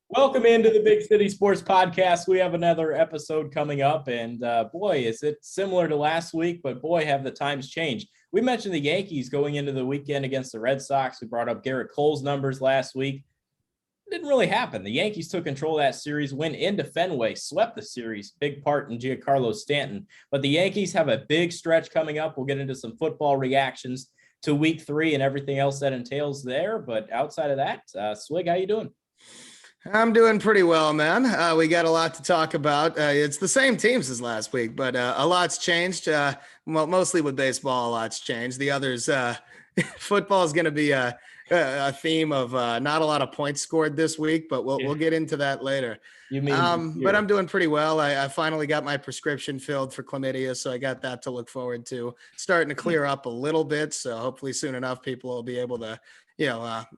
Welcome into the Big City Sports Podcast. We have another episode coming up, and boy, is it similar to last week, but boy, have the times changed. We mentioned the Yankees going into the weekend against the Red Sox. We brought up Garrett Cole's numbers last week. It didn't really happen. The Yankees took control of that series, went into Fenway, swept the series, big part in Giancarlo Stanton. But the Yankees have a big stretch coming up. We'll get into some football reactions to week 3 and everything else that entails there. But outside of that, Swig, how you doing? I'm doing pretty well, man. We got a lot to talk about. It's the same teams as last week, but a lot's changed. Well, mostly with baseball, a lot's changed. The others, football is going to be a theme of not a lot of points scored this week, but we'll get into that later. You mean But I'm doing pretty well. I finally got my prescription filled for chlamydia, so I got that to look forward to. Starting to clear up a little bit, so hopefully soon enough people will be able to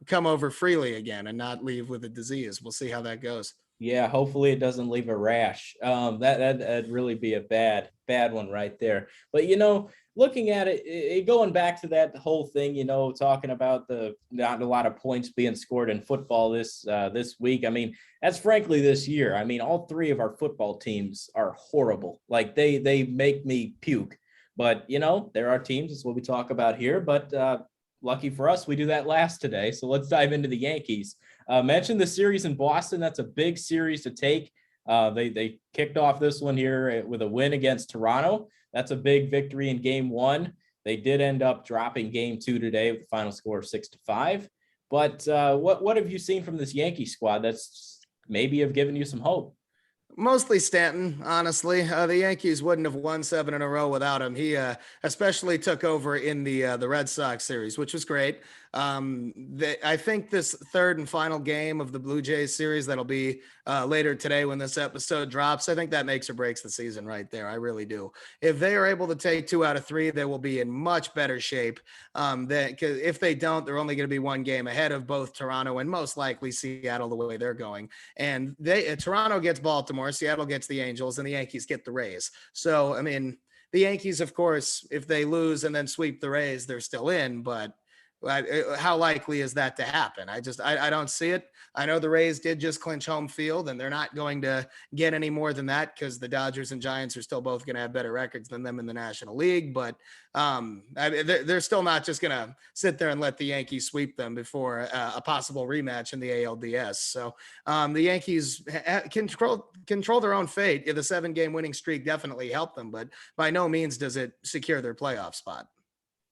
come over freely again and not leave with a disease. We'll see how that goes. Yeah, hopefully it doesn't leave a rash. That'd really be a bad one right there. But looking at it, going back to that whole thing, talking about the not a lot of points being scored in football this week. I mean, that's frankly this year. I mean, all 3 of our football teams are horrible. Like they make me puke. But there are teams. It's what we talk about here. But lucky for us, we do that last today. So let's dive into the Yankees. Mentioned the series in Boston. That's a big series to take. They kicked off this one here with a win against Toronto. That's a big victory in game 1. They did end up dropping game 2 today with the final score of 6-5. But what have you seen from this Yankee squad that's maybe have given you some hope? Mostly Stanton, honestly. The Yankees wouldn't have won 7 in a row without him. He especially took over in the Red Sox series, which was great. I think this third and final game of the Blue Jays series that'll be later today when this episode drops, I think that makes or breaks the season right there. I really do. If they are able to take 2 out of 3, they will be in much better shape. Because if they don't, they're only going to be 1 game ahead of both Toronto and most likely Seattle the way they're going. And Toronto gets Baltimore, Seattle gets the Angels, and the Yankees get the Rays. So, I mean, the Yankees, of course, if they lose and then sweep the Rays, they're still in, but how likely is that to happen? I don't see it. I know the Rays did just clinch home field, and they're not going to get any more than that because the Dodgers and Giants are still both going to have better records than them in the National League. But they're still not just going to sit there and let the Yankees sweep them before a possible rematch in the ALDS. So the Yankees control their own fate. The 7-game winning streak definitely helped them, but by no means does it secure their playoff spot.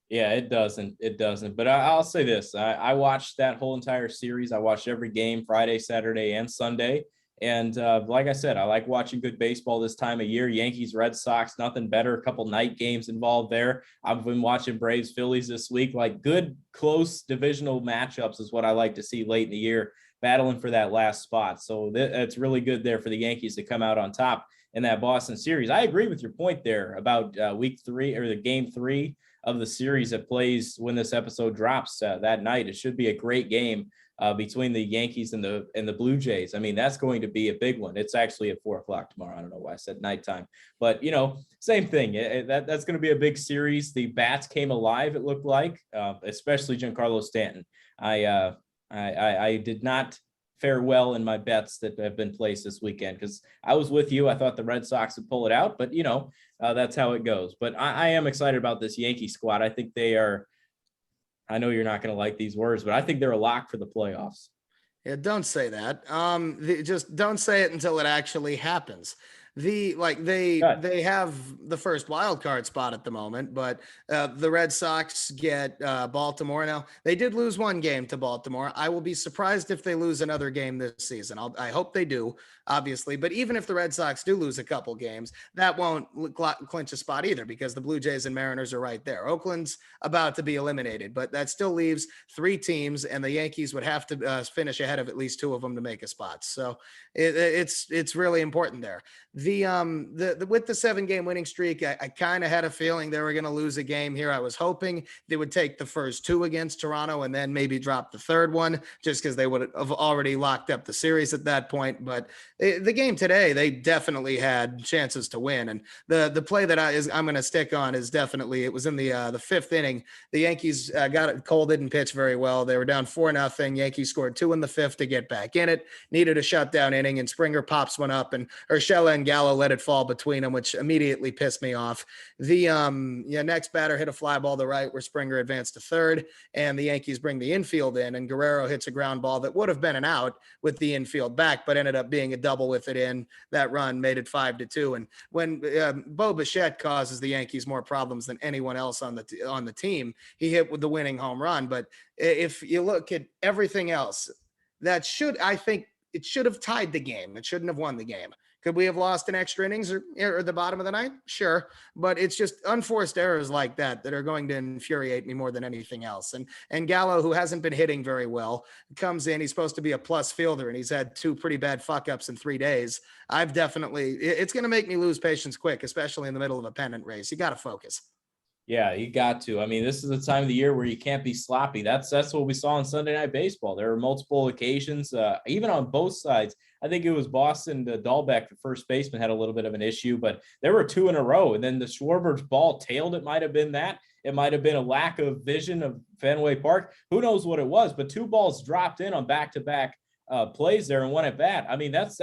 Yeah, it doesn't. It doesn't. But I'll say this. I watched that whole entire series. I watched every game Friday, Saturday, and Sunday. And like I said, I like watching good baseball this time of year. Yankees, Red Sox, nothing better. A couple night games involved there. I've been watching Braves, Phillies this week. Like good, close divisional matchups is what I like to see late in the year, battling for that last spot. So it's really good there for the Yankees to come out on top in that Boston series. I agree with your point there about week 3 or the game 3 of the series that plays when this episode drops that night. It should be a great game between the Yankees and the Blue Jays. I mean, that's going to be a big one. It's actually at 4:00 tomorrow. I don't know why I said nighttime, but same thing. That's going to be a big series. The bats came alive. It looked like, especially Giancarlo Stanton. I did not fare well in my bets that have been placed this weekend because I was with you. I thought the Red Sox would pull it out, but that's how it goes. But I am excited about this Yankee squad. I think they are. I know you're not going to like these words, but I think they're a lock for the playoffs. Yeah, don't say that. Just don't say it until it actually happens. They have the first wild card spot at the moment, but the Red Sox get Baltimore. Now they did lose 1 game to Baltimore. I will be surprised if they lose another game this season. I hope they do, obviously. But even if the Red Sox do lose a couple games, that won't clinch a spot either because the Blue Jays and Mariners are right there. Oakland's about to be eliminated, but that still leaves 3 teams, and the Yankees would have to finish ahead of at least 2 of them to make a spot. So it's really important there. The with the 7 game winning streak, I kind of had a feeling they were going to lose a game here. I was hoping they would take the first 2 against Toronto and then maybe drop the third one, just because they would have already locked up the series at that point. But the game today, they definitely had chances to win. And the play that I'm going to stick on is definitely, it was in the 5th inning. The Yankees got it. Cole didn't pitch very well. They were down 4-0. Yankees scored 2 in the 5th to get back in it. Needed a shutdown inning, and Springer pops one up, and Urshela and Gallo let it fall between them, which immediately pissed me off. The next batter hit a fly ball to right, where Springer advanced to third, and the Yankees bring the infield in, and Guerrero hits a ground ball that would have been an out with the infield back, but ended up being a double with it in. That run made it 5-2. And when Bo Bichette causes the Yankees more problems than anyone else on the team, he hit with the winning home run. But if you look at everything else, I think it should have tied the game. It shouldn't have won the game. Could we have lost in extra innings or the bottom of the ninth? Sure. But it's just unforced errors like that are going to infuriate me more than anything else. And Gallo, who hasn't been hitting very well, comes in. He's supposed to be a plus fielder, and he's had 2 pretty bad fuck ups in 3 days. It's going to make me lose patience quick, especially in the middle of a pennant race. You got to focus. Yeah, you got to. I mean, this is the time of the year where you can't be sloppy. That's what we saw on Sunday Night Baseball. There were multiple occasions, even on both sides. I think it was Boston, the Dahlbeck, the first baseman, had a little bit of an issue, but there were 2 in a row. And then the Schwarber's ball tailed. It might have been that. It might have been a lack of vision of Fenway Park. Who knows what it was? But 2 balls dropped in on back-to-back plays there and 1 at bat. I mean, that's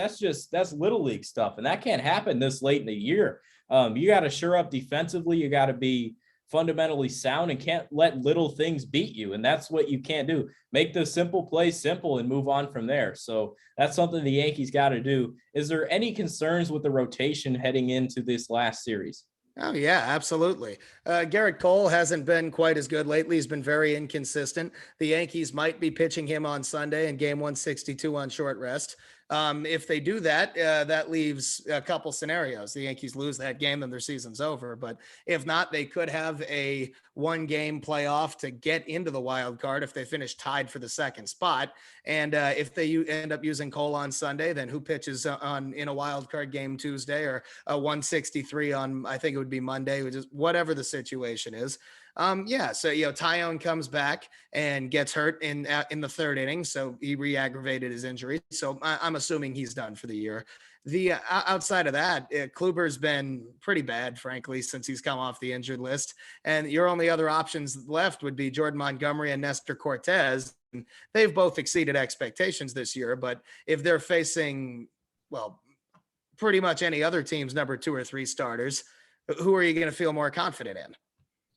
little league stuff, and that can't happen this late in the year. You got to shore up defensively. You got to be fundamentally sound and can't let little things beat you. And that's what you can't do. Make the simple plays simple and move on from there. So that's something the Yankees got to do. Is there any concerns with the rotation heading into this last series? Oh, yeah, absolutely. Garrett Cole hasn't been quite as good lately. He's been very inconsistent. The Yankees might be pitching him on Sunday in game 162 on short rest. If they do that, that leaves a couple scenarios. The Yankees lose that game, then their season's over. But if not, they could have a 1-game playoff to get into the wild card if they finish tied for the 2nd spot. And if they end up using Cole on Sunday, then who pitches in a wild card game Tuesday, or a 163 on, I think it would be Monday, which is whatever the situation is. So Tyone comes back and gets hurt in the 3rd inning, so he re-aggravated his injury. So I'm assuming he's done for the year. The outside of that, Kluber's been pretty bad, frankly, since he's come off the injured list. And your only other options left would be Jordan Montgomery and Nestor Cortez. And they've both exceeded expectations this year, but if they're facing, well, pretty much any other team's number 2 or 3 starters, who are you going to feel more confident in?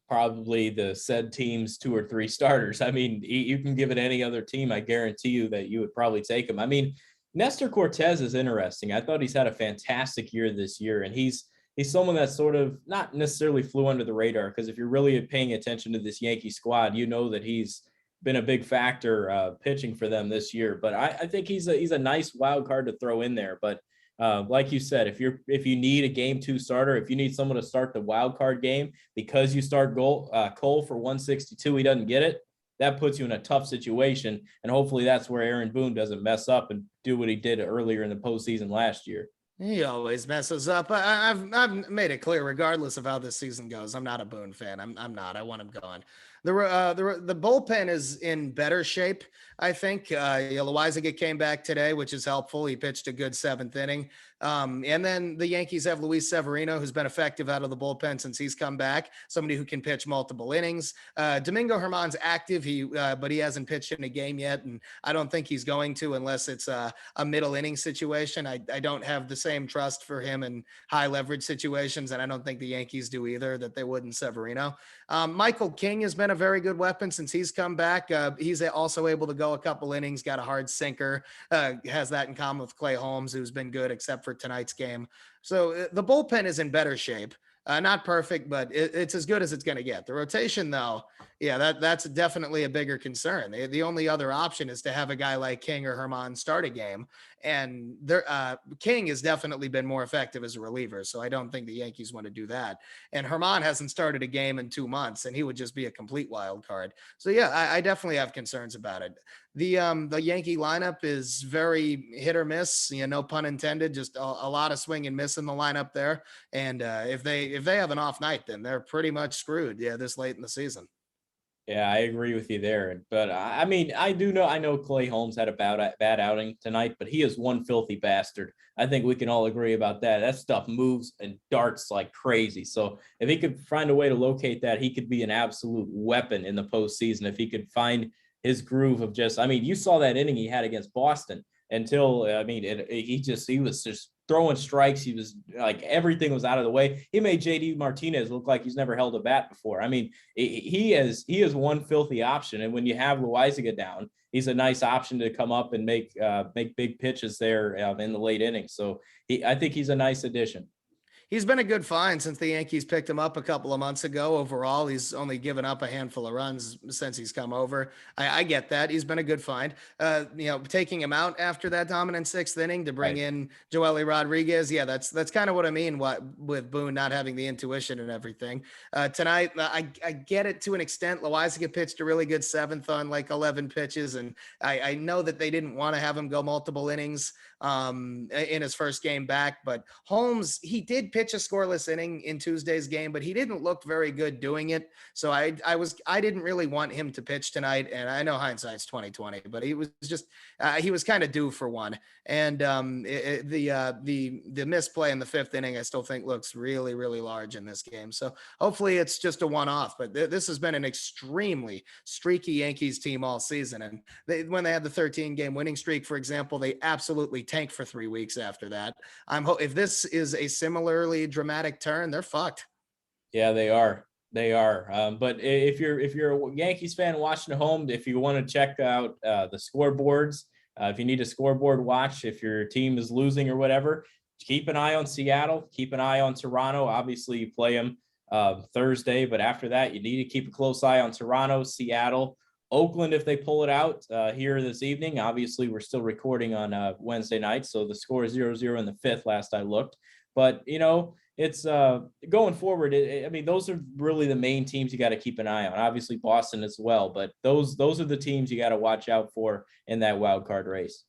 Probably the said team's 2 or 3 starters. I mean, you can give it any other team. I guarantee you that you would probably take him. I mean, Nestor Cortez is interesting. I thought he's had a fantastic year this year, and he's someone that sort of not necessarily flew under the radar, because if you're really paying attention to this Yankee squad, you know that he's been a big factor pitching for them this year. But I think he's a nice wild card to throw in there. But like you said, if you need a game 2 starter, if you need someone to start the wild card game because you start Cole for 162, he doesn't get it. That puts you in a tough situation, and hopefully that's where Aaron Boone doesn't mess up and do what he did earlier in the postseason last year. He always messes up. I've made it clear, regardless of how this season goes, I'm not a Boone fan. I'm not. I want him gone. The bullpen is in better shape, I think. Loaizaga came back today, which is helpful. He pitched a good 7th inning. And then the Yankees have Luis Severino, who's been effective out of the bullpen since he's come back. Somebody who can pitch multiple innings. Domingo Germán's active, but he hasn't pitched in a game yet, and I don't think he's going to unless it's a middle inning situation. I don't have the same trust for him in high leverage situations, and I don't think the Yankees do either, that they would in Severino. Michael King has been a very good weapon since he's come back. He's also able to go a couple innings, got a hard sinker, has that in common with Clay Holmes, who's been good except for tonight's game. So the bullpen is in better shape. Not perfect, but it's as good as it's going to get. The rotation, though, yeah, that's definitely a bigger concern. The only other option is to have a guy like King or Germán start a game, and King has definitely been more effective as a reliever, so I don't think the Yankees want to do that. And Germán hasn't started a game in 2 months, and he would just be a complete wild card. So yeah, I definitely have concerns about it. The Yankee lineup is very hit or miss, no pun intended, just a lot of swing and miss in the lineup there. And if they have an off night, then they're pretty much screwed. Yeah, this late in the season. Yeah, I agree with you there. But I mean, I know Clay Holmes had a bad outing tonight, but he is one filthy bastard. I think we can all agree about that. That stuff moves and darts like crazy. So if he could find a way to locate that, he could be an absolute weapon in the postseason. If he could find his groove of just, I mean, you saw that inning he had against Boston until, I mean, he was just throwing strikes. He was like, everything was out of the way. He made JD Martinez look like he's never held a bat before. I mean, he is one filthy option. And when you have Loizaga down, he's a nice option to come up and make big pitches there in the late innings. So I think he's a nice addition. He's been a good find since the Yankees picked him up a couple of months ago. Overall, he's only given up a handful of runs since he's come over. I get that. He's been a good find. Taking him out after that dominant sixth inning to bring Right. in Joely Rodriguez. Yeah, that's kind of what I mean with Boone not having the intuition and everything. Tonight, I get it to an extent. Loizaga pitched a really good seventh on like 11 pitches, and I know that they didn't want to have him go multiple innings in his first game back. But Holmes, he did pitch a scoreless inning in Tuesday's game, but he didn't look very good doing it. So I didn't really want him to pitch tonight. And I know hindsight's 2020, but he was just he was kind of due for one. And the misplay in the fifth inning, I still think looks really, really large in this game. So hopefully it's just a one-off. But this has been an extremely streaky Yankees team all season. And when they had the 13-game winning streak, for example, they absolutely tanked for 3 weeks after that. If this is a similarly dramatic turn, they're fucked. Yeah, they are. They are. But if you're a Yankees fan watching at home, if you want to check out the scoreboards, if you need a scoreboard watch, if your team is losing or whatever, keep an eye on Seattle. Keep an eye on Toronto. Obviously, you play them Thursday, but after that, you need to keep a close eye on Toronto, Seattle, Oakland if they pull it out here this evening. Obviously, we're still recording on Wednesday night, so the score is 0-0 in the fifth last I looked. But, it's going forward. I mean, those are really the main teams you got to keep an eye on. Obviously, Boston as well, but those are the teams you got to watch out for in that wild card race.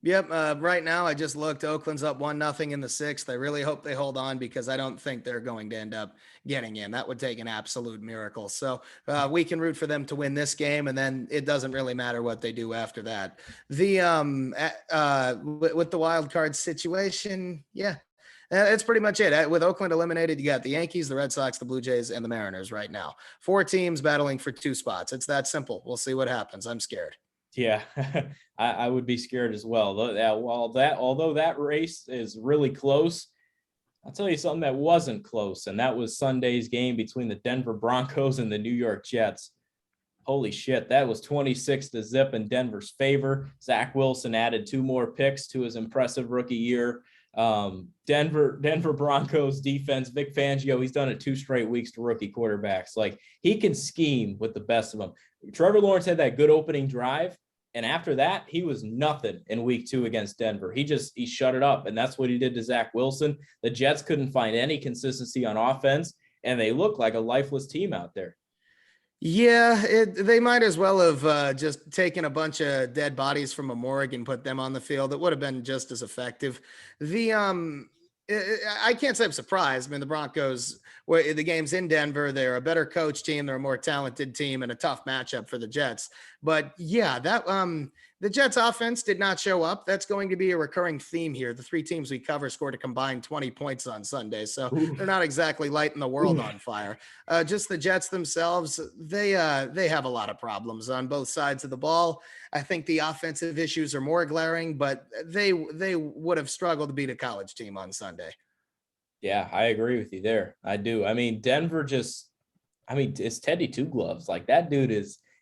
Yep. Right now, I just looked. Oakland's up 1-0 in the sixth. I really hope they hold on because I don't think they're going to end up getting in. That would take an absolute miracle. So we can root for them to win this game, and then it doesn't really matter what they do after that. With the wild card situation, yeah. That's pretty much it. With Oakland eliminated, you got the Yankees, the Red Sox, the Blue Jays, and the Mariners right now. 4 teams battling for 2 spots. It's that simple. We'll see what happens. I'm scared. Yeah, I would be scared as well. Although that race is really close, I'll tell you something that wasn't close, and that was Sunday's game between the Denver Broncos and the New York Jets. Holy shit, that was 26-0 in Denver's favor. Zach Wilson added 2 more picks to his impressive rookie year. Denver Broncos defense, Vic Fangio, he's done it 2 straight weeks to rookie quarterbacks. Like, he can scheme with the best of them. Trevor Lawrence had that good opening drive, and after that, he was nothing in week 2 against Denver. He shut it up, and that's what he did to Zach Wilson. The Jets couldn't find any consistency on offense, and they look like a lifeless team out there. Yeah, they might as well have just taken a bunch of dead bodies from a morgue and put them on the field. It would have been just as effective. I can't say I'm surprised. I mean, the Broncos, where the game's in Denver, they're a better coach team, they're a more talented team, and a tough matchup for the Jets. But yeah, the Jets offense did not show up. That's going to be a recurring theme here. The 3 teams we cover scored a combined 20 points on Sunday, so they're not exactly lighting the world on fire. Just the Jets themselves, they have a lot of problems on both sides of the ball. I think the offensive issues are more glaring, but they would have struggled to beat a college team on Sunday. Yeah, I agree with you there. I do. I mean, Denver it's Teddy Two Gloves. Like, that dude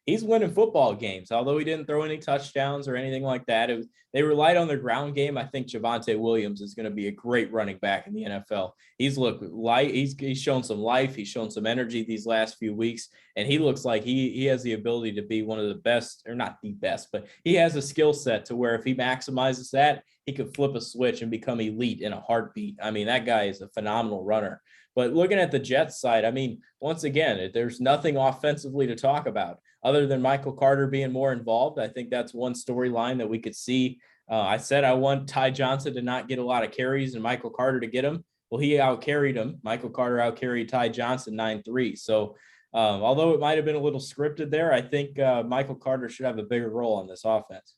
he's winning football games, although he didn't throw any touchdowns or anything like that. They relied on their ground game. I think Javonte Williams is going to be a great running back in the NFL. He's looked light. He's shown some life. He's shown some energy these last few weeks, and he looks like he has the ability to be one of the best, or not the best, but he has a skill set to where if he maximizes that, he could flip a switch and become elite in a heartbeat. I mean, that guy is a phenomenal runner. But looking at the Jets side, I mean, once again, there's nothing offensively to talk about. other than Michael Carter being more involved. I think that's one storyline that we could see. I said I want Ty Johnson to not get a lot of carries and Michael Carter to get him. Well, he outcarried him. Michael Carter outcarried Ty Johnson 9-3. So although it might have been a little scripted there, I think Michael Carter should have a bigger role on this offense.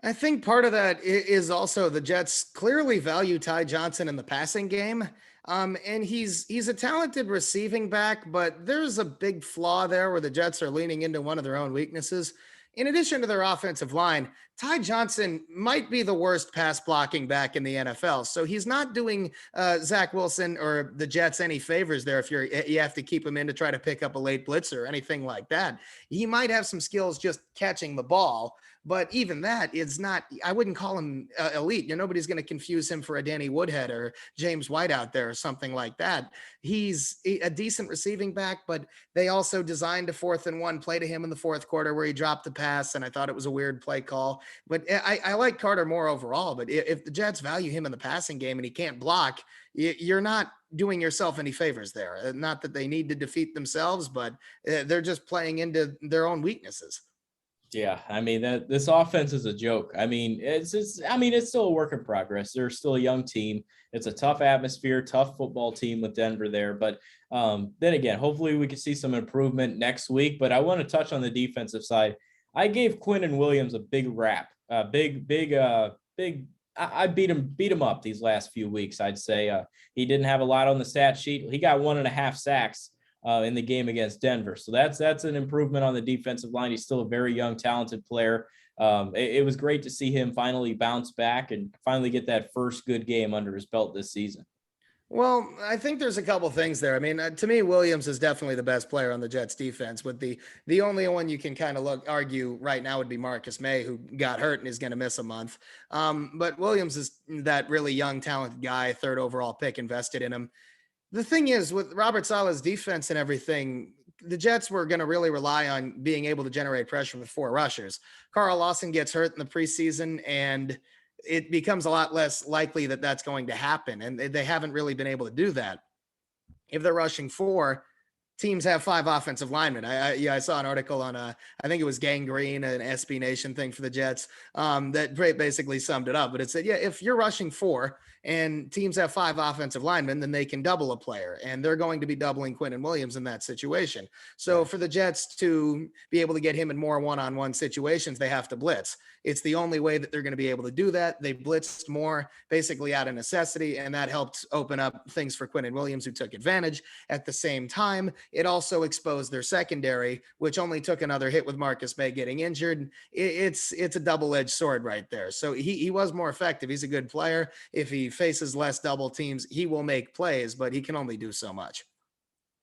I think part of that is also the Jets clearly value Ty Johnson in the passing game. And he's a talented receiving back, but there's a big flaw there where the Jets are leaning into one of their own weaknesses. In addition to their offensive line, Ty Johnson might be the worst pass blocking back in the NFL. So he's not doing Zach Wilson or the Jets any favors there if you have to keep him in to try to pick up a late blitzer or anything like that. He might have some skills just catching the ball, but even that is not, I wouldn't call him elite. Nobody's going to confuse him for a Danny Woodhead or James White out there or something like that. He's a decent receiving back, but they also designed a 4th and 1 play to him in the fourth quarter where he dropped the pass. And I thought it was a weird play call, but I like Carter more overall. But if the Jets value him in the passing game and he can't block, you're not doing yourself any favors there. Not that they need to defeat themselves, but they're just playing into their own weaknesses. Yeah, I mean that this offense is a joke. I mean, it's still a work in progress. They're still a young team. It's a tough atmosphere, tough football team with Denver there. But then again, hopefully we can see some improvement next week. But I want to touch on the defensive side. I gave Quinnen Williams a big rap, big. I beat him up these last few weeks. I'd say he didn't have a lot on the stat sheet. He got 1.5 sacks in the game against Denver. So that's an improvement on the defensive line. He's still a very young, talented player. It was great to see him finally bounce back and finally get that first good game under his belt this season. Well, I think there's a couple things there. I mean, to me, Williams is definitely the best player on the Jets defense. With the only one you can kind of argue right now would be Marcus May, who got hurt and is going to miss a month. But Williams is that really young, talented guy, 3rd overall pick, invested in him. The thing is, with Robert Saleh's defense and everything, the Jets were going to really rely on being able to generate pressure with 4 rushers. Carl Lawson gets hurt in the preseason, and it becomes a lot less likely that that's going to happen. And they haven't really been able to do that. If they're rushing 4, teams have 5 offensive linemen. I saw an article on I think it was Gangrene, an SB Nation thing for the Jets, that basically summed it up. But it said, yeah, if you're rushing 4 and teams have 5 offensive linemen, then they can double a player, and they're going to be doubling Quinnen Williams in that situation. So for the Jets to be able to get him in more one-on-one situations, they have to blitz. It's the only way that they're going to be able to do that. They blitzed more basically out of necessity, and that helped open up things for Quinnen Williams, who took advantage. At the same time, it also exposed their secondary, which only took another hit with Marcus May getting injured. It's a double-edged sword right there. So he was more effective. He's a good player. If he faces less double teams, he will make plays, but he can only do so much.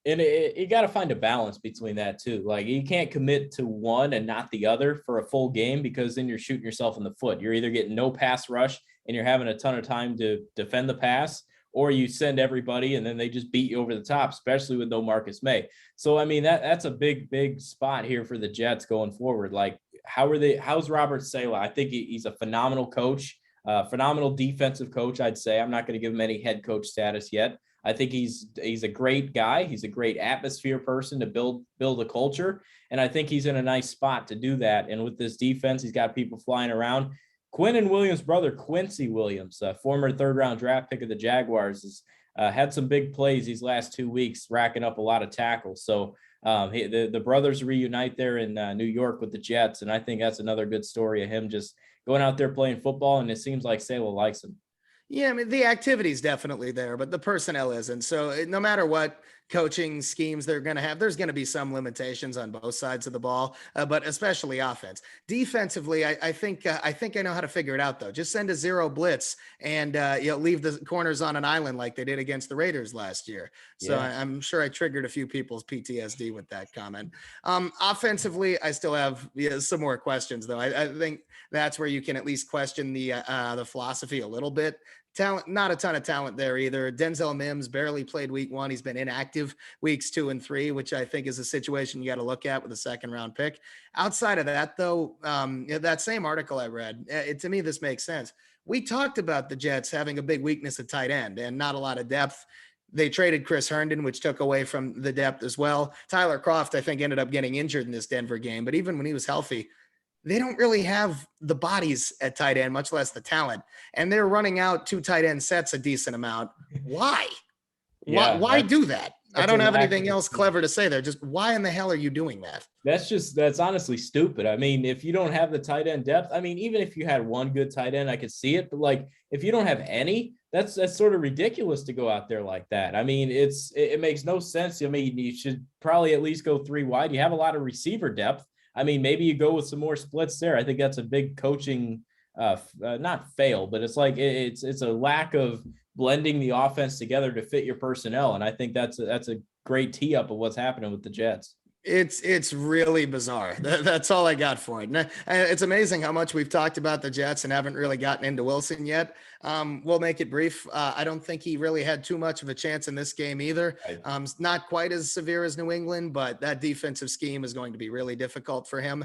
And you got to find a balance between that too. Like you can't commit to one and not the other for a full game, because then you're shooting yourself in the foot. You're either getting no pass rush and you're having a ton of time to defend the pass, or you send everybody and then they just beat you over the top, especially with no Marcus May. So, I mean, that's a big spot here for the Jets going forward. Like, how's Robert Saleh? I think he's a phenomenal coach, phenomenal defensive coach, I'd say. I'm not going to give him any head coach status yet. I think he's a great guy. He's a great atmosphere person to build a culture. And I think he's in a nice spot to do that. And with this defense, he's got people flying around. Quinnen Williams' brother, Quincy Williams, former 3rd-round draft pick of the Jaguars, has had some big plays these last 2 weeks, racking up a lot of tackles. So the brothers reunite there in New York with the Jets, and I think that's another good story of him just going out there playing football, and it seems like Saleh likes him. Yeah, I mean, the activity is definitely there, but the personnel isn't. So no matter what coaching schemes they're going to have, there's going to be some limitations on both sides of the ball, but especially offense. Defensively, I think I know how to figure it out though. Just send a 0 blitz and leave the corners on an island like they did against the Raiders last year. So Yeah. I'm sure I triggered a few people's PTSD with that comment. Offensively, I still have some more questions though. I think that's where you can at least question the philosophy a little bit. Talent, not a ton of talent there either. Denzel Mims barely played week 1. He's been inactive weeks 2 and 3, which I think is a situation you got to look at with a 2nd-round pick. Outside of that, though, that same article I read, to me, this makes sense. We talked about the Jets having a big weakness at tight end and not a lot of depth. They traded Chris Herndon, which took away from the depth as well. Tyler Kroft, I think, ended up getting injured in this Denver game, but even when he was healthy, they don't really have the bodies at tight end, much less the talent. And they're running out 2 tight end sets a decent amount. Why? Yeah, Why do that? I that's a don't have lack anything of a else clever to say there. Just why in the hell are you doing that? that's honestly stupid. I mean, if you don't have the tight end depth, I mean, even if you had one good tight end, I could see it. But like, if you don't have any, that's sort of ridiculous to go out there like that. I mean, it makes no sense. I mean, you should probably at least go 3 wide. You have a lot of receiver depth. I mean, maybe you go with some more splits there. I think that's a big coaching, not fail, but it's like it's a lack of blending the offense together to fit your personnel. And I think that's a great tee up of what's happening with the Jets. It's really bizarre. That's all I got for it. And it's amazing how much we've talked about the Jets and haven't really gotten into Wilson yet. We'll make it brief. I don't think he really had too much of a chance in this game either. Not quite as severe as New England, but that defensive scheme is going to be really difficult for him.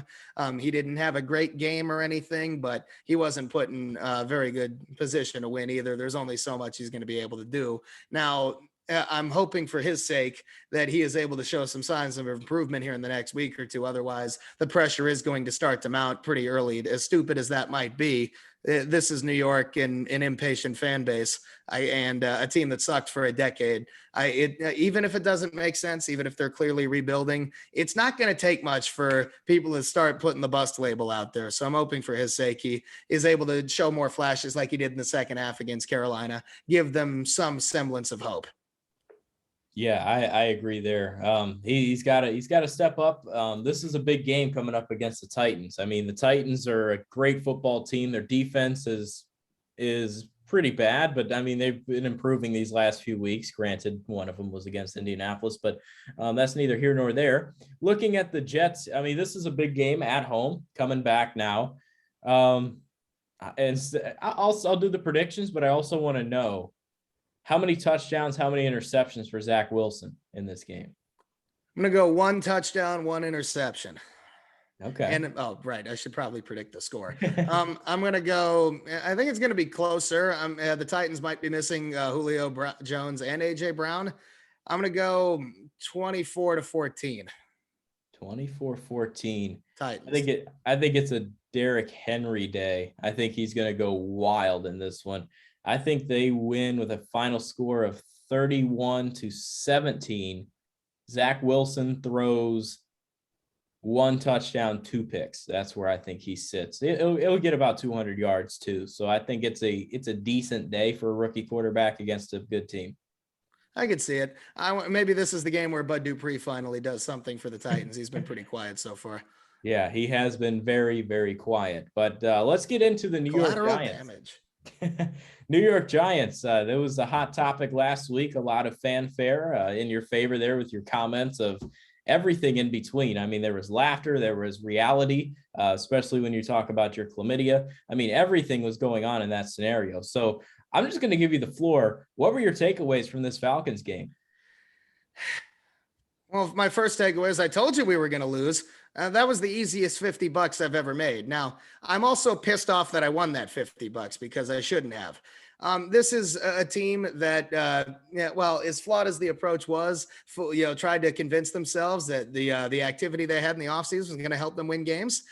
He didn't have a great game or anything, but he wasn't put in a very good position to win either. There's only so much he's going to be able to do. Now, I'm hoping for his sake that he is able to show some signs of improvement here in the next week or two. Otherwise, the pressure is going to start to mount pretty early. As stupid as that might be, this is New York and an impatient fan base and a team that sucked for a decade. Even if it doesn't make sense, even if they're clearly rebuilding, it's not going to take much for people to start putting the bust label out there. So I'm hoping for his sake he is able to show more flashes like he did in the second half against Carolina, give them some semblance of hope. Yeah, I agree there. He's got to step up. This is a big game coming up against the Titans. I mean, the Titans are a great football team. Their defense is pretty bad, but I mean, they've been improving these last few weeks. Granted, one of them was against Indianapolis, but that's neither here nor there. Looking at the Jets, I mean, this is a big game at home, coming back now. And I'll do the predictions, but I also want to know how many touchdowns, how many interceptions for Zach Wilson in this game. I'm going to go 1 touchdown, 1 interception. Okay. And right, I should probably predict the score. I'm going to go. I think it's going to be closer. The Titans might be missing Julio Jones and AJ Brown. I'm going to go 24-14. 24-14. Titans. I think it's a Derrick Henry day. I think he's going to go wild in this one. I think they win with a final score of 31-17. Zach Wilson throws 1 touchdown, 2 picks. That's where I think he sits. It'll get about 200 yards too. So I think it's a decent day for a rookie quarterback against a good team. I could see it. Maybe this is the game where Bud Dupree finally does something for the Titans. He's been pretty quiet so far. Yeah, he has been very, very quiet. But let's get into the New York Giants. Damage. New York Giants. There was a hot topic last week. A lot of fanfare in your favor there with your comments of everything in between. I mean, there was laughter, there was reality, especially when you talk about your chlamydia. I mean, everything was going on in that scenario. So I'm just going to give you the floor. What were your takeaways from this Falcons game? Well, my first takeaway is I told you we were going to lose. That was the easiest $50 I've ever made. Now, I'm also pissed off that I won that $50 because I shouldn't have. This is a team that, as flawed as the approach was, tried to convince themselves that the activity they had in the offseason was going to help them win games.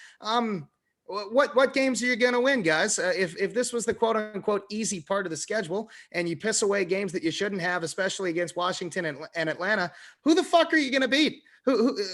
What games are you going to win, guys? If this was the quote unquote easy part of the schedule and you piss away games that you shouldn't have, especially against Washington and Atlanta, who the fuck are you going to beat?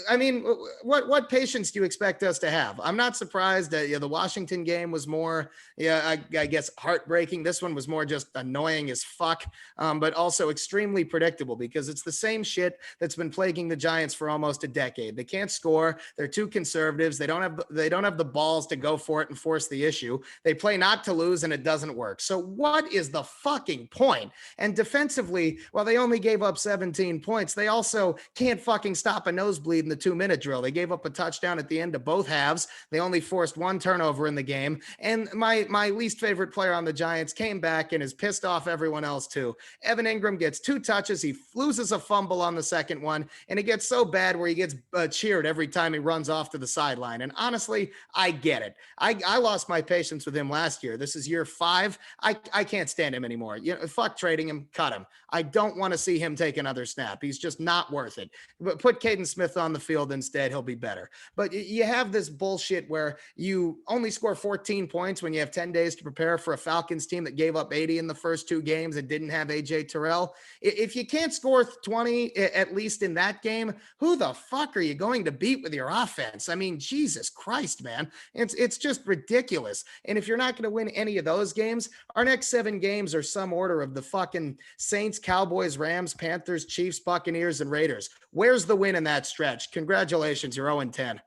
I mean, what patience do you expect us to have? I'm not surprised that the Washington game was more, I guess, heartbreaking. This one was more just annoying as fuck, but also extremely predictable because it's the same shit that's been plaguing the Giants for almost a decade. They can't score. They're too conservatives. They don't have the balls to go for it and force the issue. They play not to lose and it doesn't work. So what is the fucking point? And defensively, while they only gave up 17 points, they also can't fucking stop a nosebleed in the 2-minute drill. They gave up a touchdown at the end of both halves. They only forced one turnover in the game. And my least favorite player on the Giants came back and is pissed off everyone else too. Evan Ingram gets 2 touches. He loses a fumble on the second one, and it gets so bad where he gets cheered every time he runs off to the sideline. And honestly, I get it. I lost my patience with him last year. This is year 5. I can't stand him anymore. Fuck trading him, cut him. I don't want to see him take another snap. He's just not worth it. But put Caden Smith on the field instead. He'll be better. But you have this bullshit where you only score 14 points when you have 10 days to prepare for a Falcons team that gave up 80 in the first 2 games and didn't have AJ Terrell. If you can't score 20, at least in that game, who the fuck are you going to beat with your offense? I mean, Jesus Christ, man. It's just ridiculous. And if you're not going to win any of those games, our next 7 games are some order of the fucking Saints, Cowboys, Rams, Panthers, Chiefs, Buccaneers, and Raiders. Where's the win in that stretch? Congratulations, you're 0-10.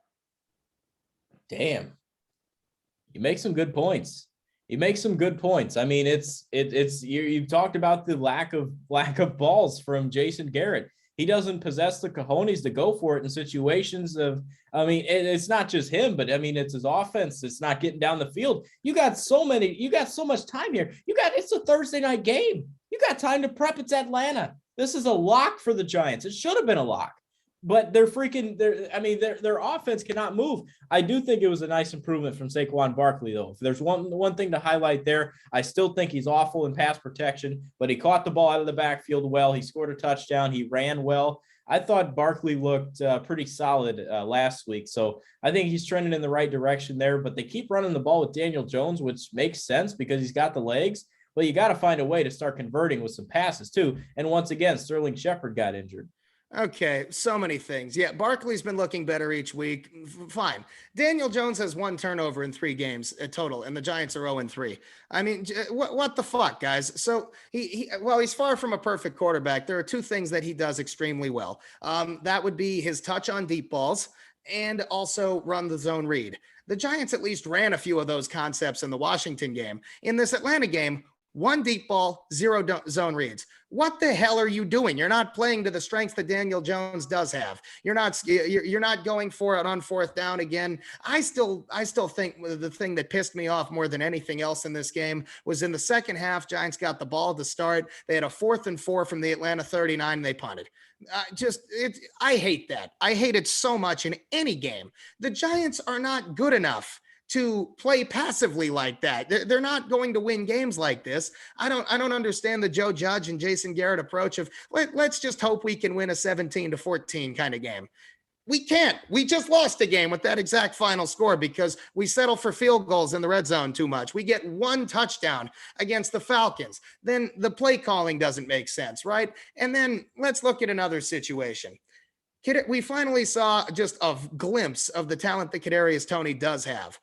Damn. You make some good points. I mean, you've talked about the lack of balls from Jason Garrett. He doesn't possess the cojones to go for it in situations of, I mean, it's not just him, but I mean, it's his offense. It's not getting down the field. You got so much time here. It's a Thursday night game. You got time to prep. It's Atlanta. This is a lock for the Giants. It should have been a lock, but their offense cannot move. I do think it was a nice improvement from Saquon Barkley, though. If there's one thing to highlight there, I still think he's awful in pass protection, but he caught the ball out of the backfield well. He scored a touchdown. He ran well. I thought Barkley looked pretty solid last week. So I think he's trending in the right direction there, but they keep running the ball with Daniel Jones, which makes sense because he's got the legs, but you got to find a way to start converting with some passes too. And once again, Sterling Shepard got injured. Okay, so many things. Yeah, Barkley's been looking better each week. Fine. Daniel Jones has 1 turnover in 3 games total, and the Giants are 0-3. I mean, what the fuck, guys? So he's far from a perfect quarterback. There are 2 things that he does extremely well. That would be his touch on deep balls and also run the zone read. The Giants at least ran a few of those concepts in the Washington game. In this Atlanta game, 1 deep ball, 0 zone reads. What the hell are you doing? You're not playing to the strengths that Daniel Jones does have. You're not going for it on 4th down again. I still think the thing that pissed me off more than anything else in this game was in the second half. Giants got the ball to start. They had a 4th and 4 from the Atlanta 39. And they punted. I hate that. I hate it so much in any game. The Giants are not good enough to play passively like that. They're not going to win games like this. I don't understand the Joe Judge and Jason Garrett approach of let's just hope we can win a 17-14 kind of game. We can't. We just lost a game with that exact final score because we settle for field goals in the red zone too much. We get 1 touchdown against the Falcons. Then the play calling doesn't make sense, right? And then let's look at another situation. We finally saw just a glimpse of the talent that Kadarius Toney does have.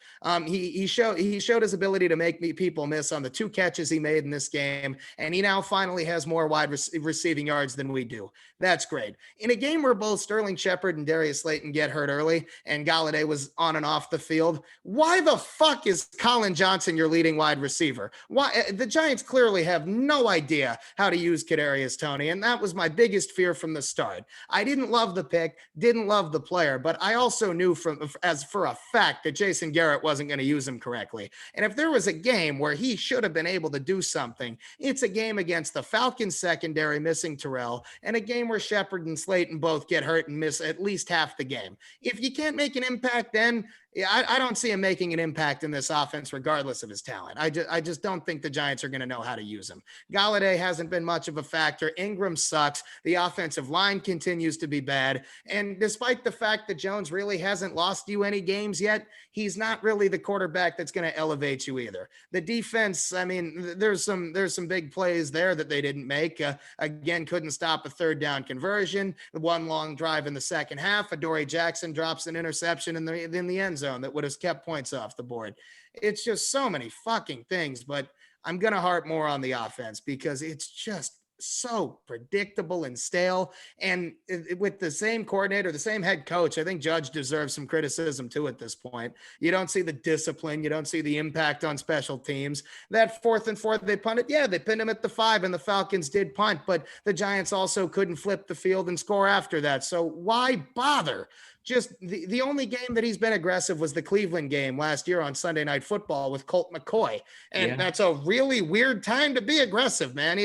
He showed his ability to make people miss on the 2 catches he made in this game, and he now finally has more wide receiving yards than we do. That's great. In a game where both Sterling Shepard and Darius Slayton get hurt early, and Galladay was on and off the field, why the fuck is Colin Johnson your leading wide receiver? Why the Giants clearly have no idea how to use Kadarius Toney, and that was my biggest fear from the start. I didn't love the pick, didn't love the player, but I also knew for a fact that Jason Garrett wasn't going to use him correctly. And if there was a game where he should have been able to do something, it's a game against the Falcons secondary missing Terrell, and a game where Shepard and Slayton both get hurt and miss at least half the game. If you can't make an impact, then I don't see him making an impact in this offense, regardless of his talent. I just don't think the Giants are going to know how to use him. Galladay hasn't been much of a factor. Ingram sucks. The offensive line continues to be bad. And despite the fact that Jones really hasn't lost you any games yet, he's not really the quarterback that's going to elevate you either. The defense, I mean, there's some big plays there that they didn't make. Again, couldn't stop a 3rd down conversion. The 1 long drive in the second half. Adoree Jackson drops an interception in the end zone that would have kept points off the board. It's just so many fucking things, but I'm going to harp more on the offense because it's just so predictable and stale. And with the same coordinator, the same head coach, I think Judge deserves some criticism too at this point. You don't see the discipline, you don't see the impact on special teams. That 4th and 4 they punted, yeah, they pinned him at the 5, and the Falcons did punt, but the Giants also couldn't flip the field and score after that. So why bother? Just the only game that he's been aggressive was the Cleveland game last year on Sunday Night Football with Colt McCoy. And Yeah. that's a really weird time to be aggressive, man.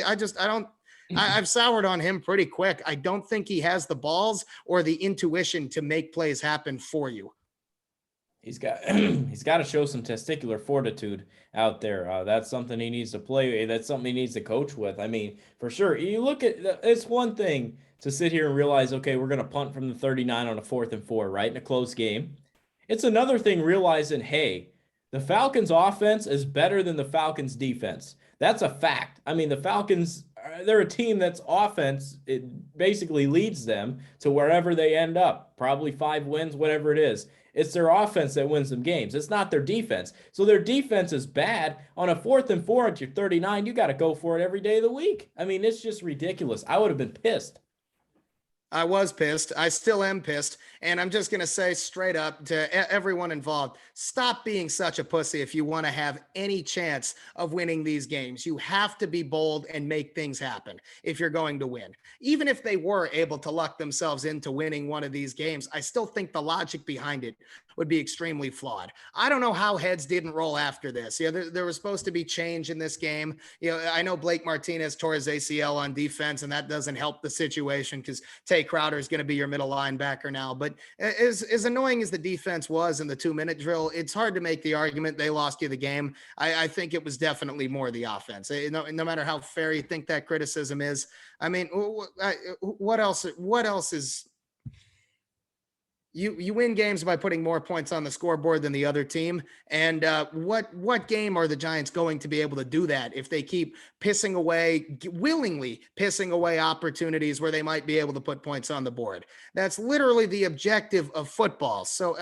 I've soured on him pretty quick. I don't think he has the balls or the intuition to make plays happen for you. He's got he's got to show some testicular fortitude out there. That's something he needs to play. That's something he needs to coach with. I mean, for sure. You look at it's one thing to sit here and realize, okay, we're going to punt from the 39 on a 4th and 4, right, in a close game. It's another thing realizing, hey, the Falcons' offense is better than the Falcons' defense. That's a fact. I mean, the Falcons, they're a team that's offense, it basically leads them to wherever they end up, probably 5 wins, whatever it is. It's their offense that wins them games. It's not their defense. So their defense is bad. On a 4th and 4 at your 39, you got to go for it every day of the week. I mean, it's just ridiculous. I would have been pissed. I was pissed. I still am pissed. And I'm just going to say straight up to everyone involved, stop being such a pussy if you want to have any chance of winning these games. You have to be bold and make things happen if you're going to win. Even if they were able to luck themselves into winning one of these games, I still think the logic behind it would be extremely flawed. I don't know how heads didn't roll after this. There was supposed to be change in this game. I know Blake Martinez tore his ACL on defense, and that doesn't help the situation because Tay Crowder is going to be your middle linebacker now. But as annoying as the defense was in the 2-minute drill, it's hard to make the argument they lost you the game. I think it was definitely more the offense. No matter how fair you think that criticism is. I mean, what else? What else is you win games by putting more points on the scoreboard than the other team. And what game are the Giants going to be able to do that if they keep willingly pissing away opportunities where they might be able to put points on the board? That's literally the objective of football. So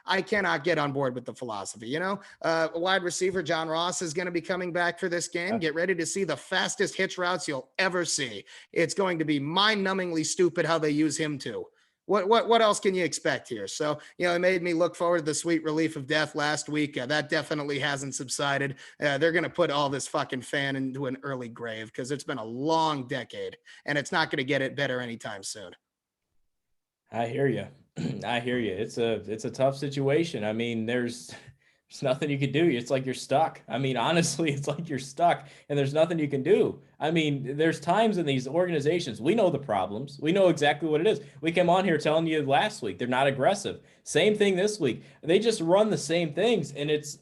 I cannot get on board with the philosophy. Wide receiver John Ross is going to be coming back for this game. Get ready to see the fastest hitch routes you'll ever see. It's going to be mind-numbingly stupid how they use him too. What else can you expect here? So, it made me look forward to the sweet relief of death last week. That definitely hasn't subsided. They're going to put all this fucking fan into an early grave because it's been a long decade and it's not going to get it better anytime soon. I hear you. I hear you. It's a tough situation. I mean, there's nothing you can do. It's like you're stuck. I mean, honestly, it's like you're stuck and there's nothing you can do. I mean, there's times in these organizations, we know the problems. We know exactly what it is. We came on here telling you last week, they're not aggressive. Same thing this week. They just run the same things. And it's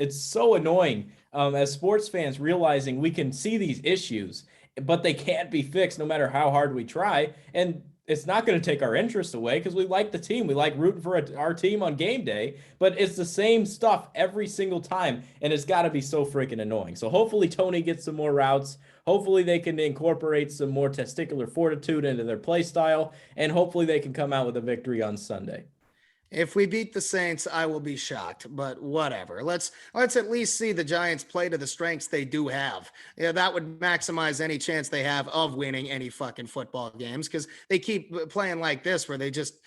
so annoying as sports fans realizing we can see these issues, but they can't be fixed no matter how hard we try. And it's not going to take our interest away because we like the team. We like rooting for our team on game day, but it's the same stuff every single time, and it's got to be so freaking annoying. So hopefully Tony gets some more routes. Hopefully they can incorporate some more testicular fortitude into their play style, and hopefully they can come out with a victory on Sunday. If we beat the Saints, I will be shocked, but whatever. Let's at least see the Giants play to the strengths they do have. That would maximize any chance they have of winning any fucking football games because they keep playing like this where they just,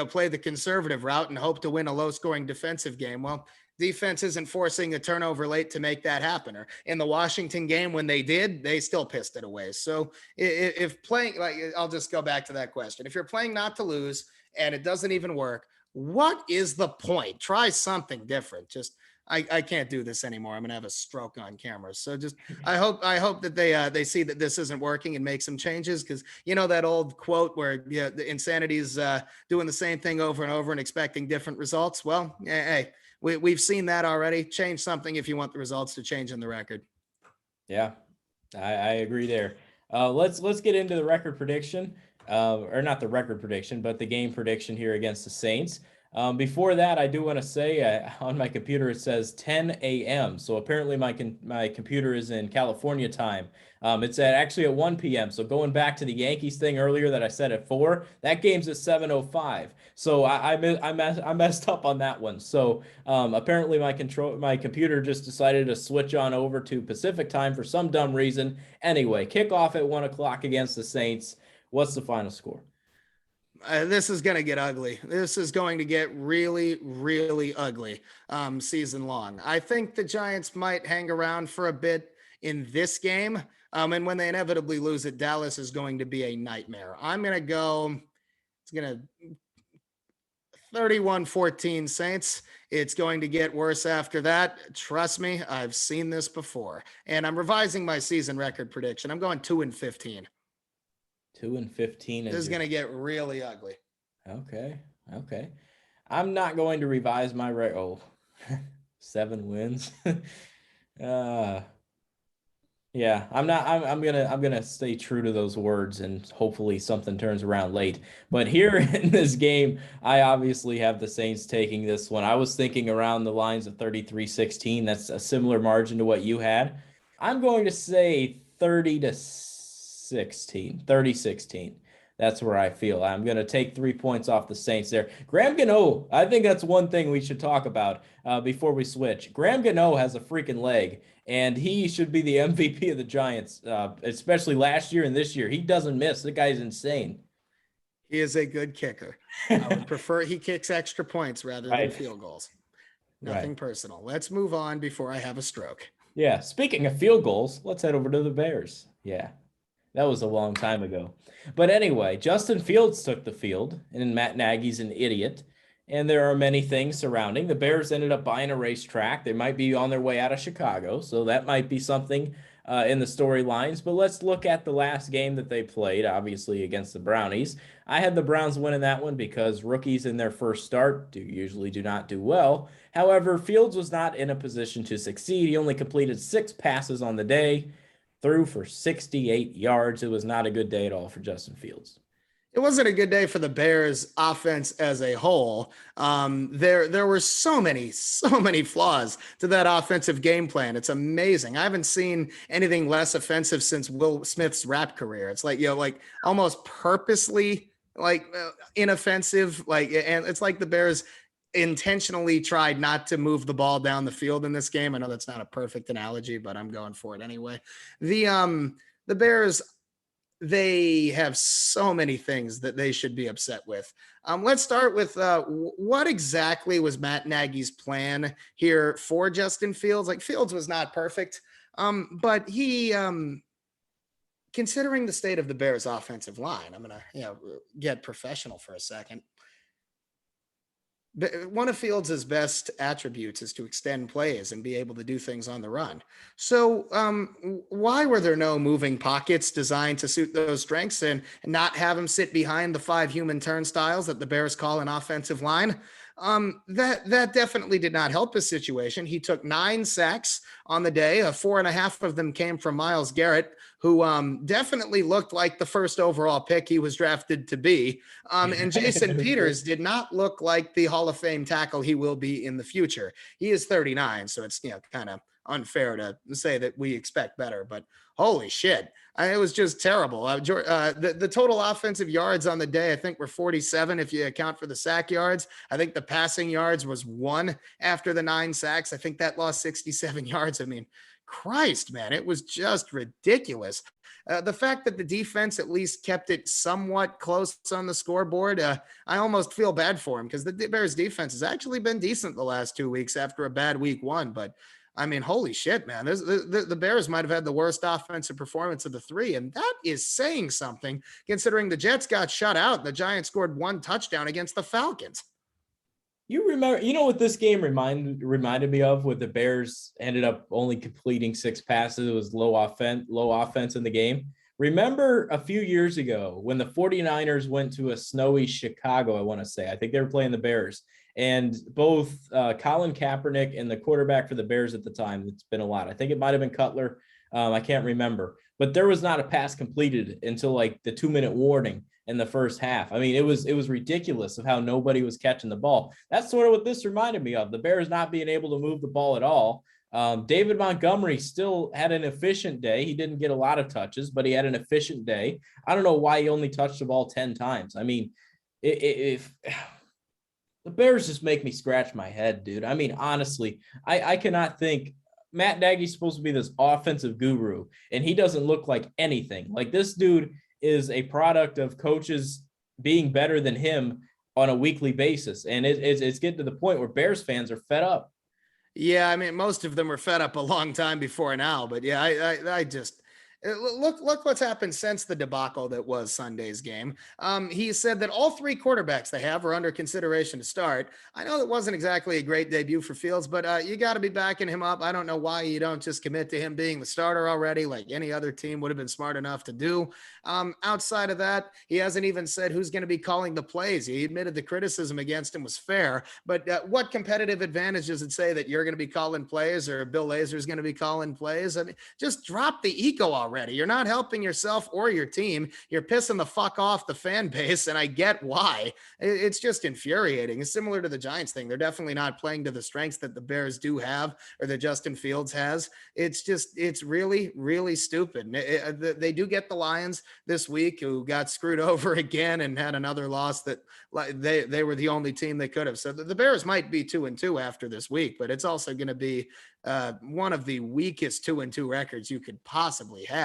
play the conservative route and hope to win a low-scoring defensive game. Well, defense isn't forcing a turnover late to make that happen. Or in the Washington game when they did, they still pissed it away. So if playing, I'll just go back to that question. If you're playing not to lose and it doesn't even work, what is the point? Try something different. Just I can't do this anymore. I'm gonna have a stroke on camera. So just I hope that they see that this isn't working and make some changes because that old quote where the insanity is doing the same thing over and over and expecting different results. Well, hey, we've seen that already. Change something if you want the results to change in the record. Yeah, I agree there. Let's get into the record prediction. Or not the record prediction, but the game prediction here against the Saints. Before that, I do want to say on my computer it says 10 a.m. So apparently my computer is in California time. It's actually at 1 p.m. So going back to the Yankees thing earlier that I said at 4, that game's at 7:05. So I messed up on that one. So apparently my computer just decided to switch on over to Pacific time for some dumb reason. Anyway, kickoff at 1 o'clock against the Saints. What's the final score? This is going to get ugly. This is going to get really, really ugly season long. I think the Giants might hang around for a bit in this game. And when they inevitably lose it, Dallas is going to be a nightmare. I'm going to go, it's going to 31-14 Saints. It's going to get worse after that. Trust me, I've seen this before. And I'm revising my season record prediction. I'm going 2-15. 2-15. This is going to get really ugly. Okay. Okay. I'm not going to revise my 7 wins. Yeah, I'm gonna stay true to those words and hopefully something turns around late. But here in this game, I obviously have the Saints taking this one. I was thinking around the lines of 33-16. That's a similar margin to what you had. I'm going to say 30-16, 30-16. That's where I feel. I'm going to take 3 points off the Saints there. Graham Gano, I think that's one thing we should talk about before we switch. Graham Gano has a freaking leg, and he should be the MVP of the Giants, especially last year and this year. He doesn't miss. The guy's insane. He is a good kicker. I would prefer he kicks extra points rather than field goals. Nothing personal. Let's move on before I have a stroke. Yeah. Speaking of field goals, let's head over to the Bears. Yeah. That was a long time ago. But anyway, Justin Fields took the field, and Matt Nagy's an idiot. And there are many things surrounding. The Bears ended up buying a racetrack. They might be on their way out of Chicago, so that might be something in the storylines. But let's look at the last game that they played, obviously against the Brownies. I had the Browns winning that one because rookies in their first start usually do not do well. However, Fields was not in a position to succeed. He only completed 6 passes on the day, threw for 68 yards. It was not a good day at all for Justin Fields. It wasn't a good day for the Bears offense as a whole. There were so many flaws to that offensive game plan. It's amazing. I haven't seen anything less offensive since Will Smith's rap career. It's like, like almost purposely inoffensive. And it's like the Bears intentionally tried not to move the ball down the field in this game. I know that's not a perfect analogy, but I'm going for it anyway. The Bears, they have so many things that they should be upset with. Let's start with what exactly was Matt Nagy's plan here for Justin Fields? Like, Fields was not perfect, but he, considering the state of the Bears offensive line, I'm going to get professional for a second. One of Fields' best attributes is to extend plays and be able to do things on the run. So why were there no moving pockets designed to suit those strengths and not have him sit behind the 5 human turnstiles that the Bears call an offensive line? That definitely did not help his situation. He took 9 sacks on the day. 4.5 of them came from Myles Garrett, who definitely looked like the first overall pick he was drafted to be. And Jason Peters did not look like the Hall of Fame tackle he will be in the future. He is 39, so it's kind of unfair to say that we expect better, but holy shit. It was just terrible. The total offensive yards on the day, I think, were 47 if you account for the sack yards. I think the passing yards was 1 after the 9 sacks. I think that lost 67 yards. I mean, Christ, man, it was just ridiculous. The fact that the defense at least kept it somewhat close on the scoreboard, I almost feel bad for him because the Bears defense has actually been decent the last 2 weeks after a bad week 1, but I mean, holy shit, man. The Bears might have had the worst offensive performance of the 3, and that is saying something considering the Jets got shut out and the Giants scored 1 touchdown against the Falcons. You remember, what this game reminded me of, with the Bears ended up only completing 6 passes. It was low offense in the game. Remember a few years ago when the 49ers went to a snowy Chicago, I want to say. I think they were playing the Bears. And both Colin Kaepernick and the quarterback for the Bears at the time, it's been a lot. I think it might have been Cutler. I can't remember, but there was not a pass completed until like the 2-minute warning in the first half. I mean, it was ridiculous of how nobody was catching the ball. That's sort of what this reminded me of. The Bears not being able to move the ball at all. David Montgomery still had an efficient day. He didn't get a lot of touches, but he had an efficient day. I don't know why he only touched the ball 10 times. I mean, if the Bears just make me scratch my head, dude. I mean, honestly, I cannot think. Matt Nagy's supposed to be this offensive guru, and he doesn't look like anything. Like, this dude is a product of coaches being better than him on a weekly basis. And it's getting to the point where Bears fans are fed up. Yeah, I mean, most of them were fed up a long time before now, but yeah, I just look what's happened since the debacle that was Sunday's game. He said that all three quarterbacks they have are under consideration to start. I know that wasn't exactly a great debut for Fields, but you got to be backing him up. I don't know why you don't just commit to him being the starter already, like any other team would have been smart enough to do. Outside of that, he hasn't even said who's going to be calling the plays. He admitted the criticism against him was fair, but what competitive advantage does it say that you're going to be calling plays or Bill Lazor's going to be calling plays? I mean, just drop the ego already. You're not helping yourself or your team. You're pissing the fuck off the fan base, and I get why. It's just infuriating. It's similar to the Giants thing. They're definitely not playing to the strengths that the Bears do have or that Justin Fields has. It's really, really stupid. They do get the Lions this week, who got screwed over again and had another loss that they were the only team they could have. So the Bears might be 2-2 after this week, but it's also going to be one of the weakest 2-2 records you could possibly have.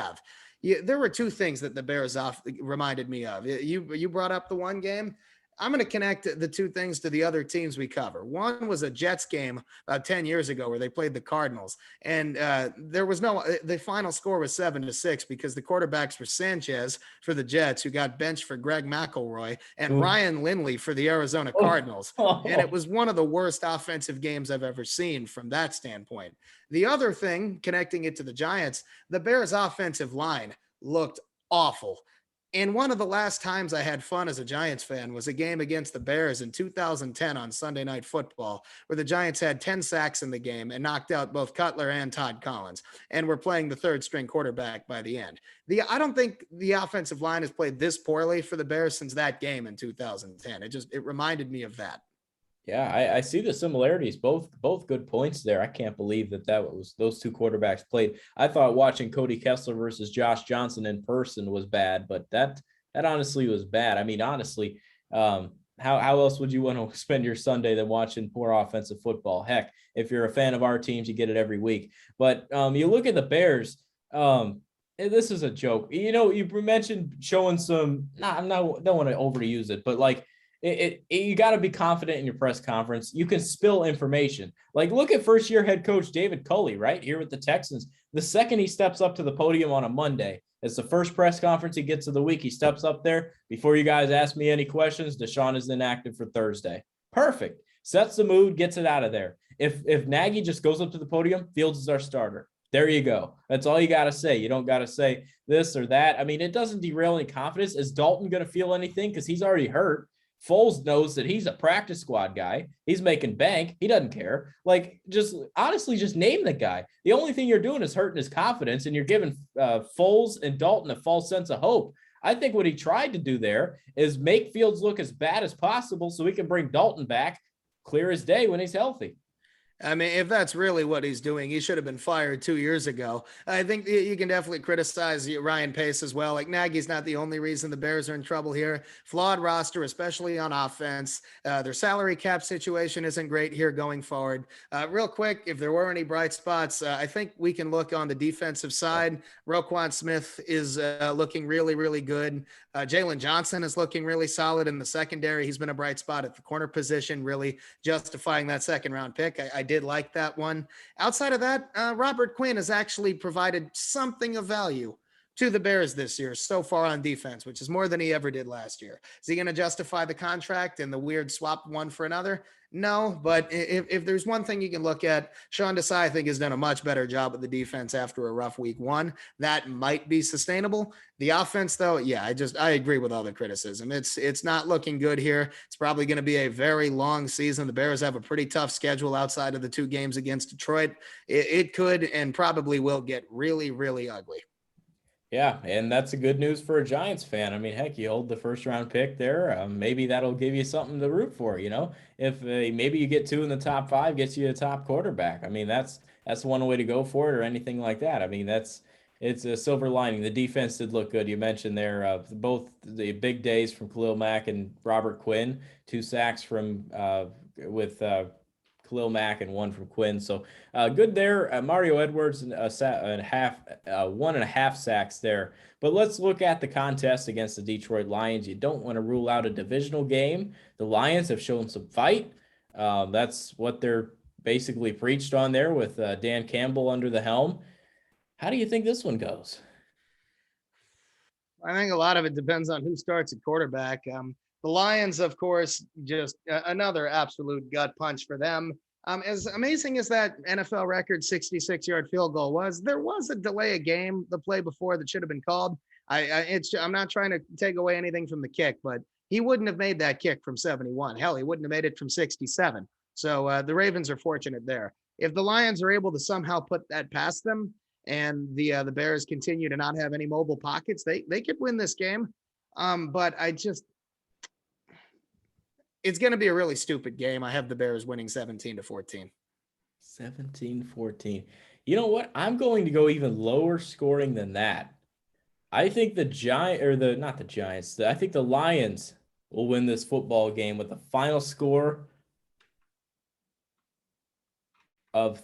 There were two things that the Bears off reminded me of. You brought up the one game. I'm going to connect the two things to the other teams we cover. One was a Jets game about 10 years ago where they played the Cardinals, and the final score was 7-6 because the quarterbacks were Sanchez for the Jets, who got benched for Greg McElroy, and Ryan Lindley for the Arizona Cardinals. And it was one of the worst offensive games I've ever seen from that standpoint. The other thing, connecting it to the Giants, the Bears' offensive line looked awful. And one of the last times I had fun as a Giants fan was a game against the Bears in 2010 on Sunday Night Football, where the Giants had 10 sacks in the game and knocked out both Cutler and Todd Collins, and were playing the third string quarterback by the end. I don't think the offensive line has played this poorly for the Bears since that game in 2010. It reminded me of that. Yeah, I see the similarities. Both good points there. I can't believe that was those two quarterbacks played. I thought watching Cody Kessler versus Josh Johnson in person was bad, but that honestly was bad. I mean, honestly, how else would you want to spend your Sunday than watching poor offensive football? Heck, if you're a fan of our teams, you get it every week. But you look at the Bears. This is a joke. You know, you mentioned showing some. Don't want to overuse it, but like. You got to be confident in your press conference. You can spill information. Like, look at first-year head coach David Culley right here with the Texans. The second he steps up to the podium on a Monday, it's the first press conference he gets of the week. He steps up there. Before you guys ask me any questions, Deshaun is inactive for Thursday. Perfect. Sets the mood, gets it out of there. If Nagy just goes up to the podium, Fields is our starter. There you go. That's all you got to say. You don't got to say this or that. I mean, it doesn't derail any confidence. Is Dalton going to feel anything? Because he's already hurt. Foles knows that he's a practice squad guy. He's making bank. He doesn't care. Like, just honestly, just name the guy. The only thing you're doing is hurting his confidence, and you're giving Foles and Dalton a false sense of hope. I think what he tried to do there is make Fields look as bad as possible so he can bring Dalton back clear as day when he's healthy. I mean, if that's really what he's doing, he should have been fired 2 years ago. I think you can definitely criticize Ryan Pace as well. Like, Nagy's not the only reason the Bears are in trouble here. Flawed roster, especially on offense. Their salary cap situation isn't great here going forward. Real quick, if there were any bright spots, I think we can look on the defensive side. Roquan Smith is looking really, really good. Jalen Johnson is looking really solid in the secondary. He's been a bright spot at the corner position, really justifying that second-round pick. I did like that one. Outside of that, Robert Quinn has actually provided something of value to the Bears this year so far on defense, which is more than he ever did last year. Is he going to justify the contract and the weird swap one for another? No, but if there's one thing you can look at, Sean Desai, I think, has done a much better job with the defense after a rough week one. That might be sustainable. The offense, though, yeah, I agree with all the criticism. It's not looking good here. It's probably going to be a very long season. The Bears have a pretty tough schedule outside of the 2 games against Detroit. It could and probably will get really, really ugly. Yeah, and that's a good news for a Giants fan. I mean, heck, you hold the first round pick there. Maybe that'll give you something to root for. If maybe you get 2 in the top 5, gets you a top quarterback. I mean, that's one way to go for it, or anything like that. I mean, it's a silver lining. The defense did look good. You mentioned there both the big days from Khalil Mack and Robert Quinn, 2 sacks from with Khalil Mack and 1 from Quinn. So good there. Mario Edwards and a half, 1.5 sacks there. But let's look at the contest against the Detroit Lions. You don't want to rule out a divisional game. The Lions have shown some fight. That's what they're basically preached on there with Dan Campbell under the helm. How do you think this one goes? I think a lot of it depends on who starts at quarterback. The Lions, of course, just another absolute gut punch for them. As amazing as that NFL record 66-yard field goal was, there was a delay of game the play before that should have been called. I'm not trying to take away anything from the kick, but he wouldn't have made that kick from 71. Hell, he wouldn't have made it from 67. So the Ravens are fortunate there. If the Lions are able to somehow put that past them, and the Bears continue to not have any mobile pockets, they could win this game. But it's going to be a really stupid game. I have the Bears winning 17-14. 17-14. You know what? I'm going to go even lower scoring than that. I think not the Giants. I think the Lions will win this football game with a final score of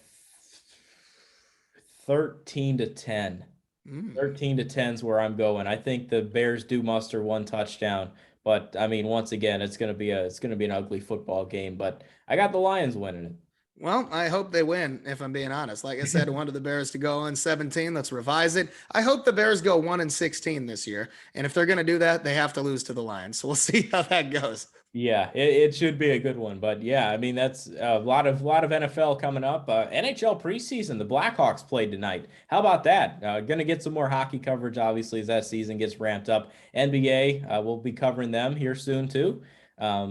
13-10. 13-10 is where I'm going. I think the Bears do muster 1 touchdown, but I mean, once again, it's going to be an ugly football game, but I got the Lions winning it. Well, I hope they win, if I'm being honest. Like I said, I wanted the Bears to go 1-17. Let's revise it. I hope the Bears go 1-16 this year. And if they're going to do that, they have to lose to the Lions. So we'll see how that goes. Yeah, it should be a good one. But yeah, I mean, that's a lot of NFL coming up. NHL preseason, the Blackhawks played tonight. How about that? Going to get some more hockey coverage, obviously, as that season gets ramped up. NBA, we'll be covering them here soon, too. I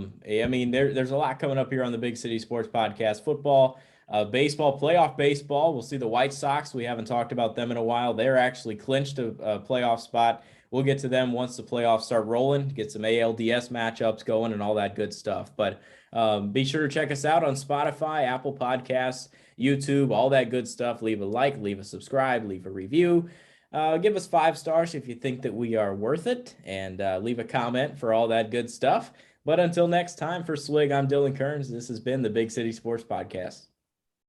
mean, there's a lot coming up here on the Big City Sports Podcast. Football, baseball, playoff baseball. We'll see the White Sox. We haven't talked about them in a while. They're actually clinched a playoff spot. We'll get to them once the playoffs start rolling, get some ALDS matchups going and all that good stuff. But be sure to check us out on Spotify, Apple Podcasts, YouTube, all that good stuff. Leave a like, leave a subscribe, leave a review. Give us 5 stars if you think that we are worth it, and leave a comment for all that good stuff. But until next time, for Swig, I'm Dylan Kearns. This has been the Big City Sports Podcast.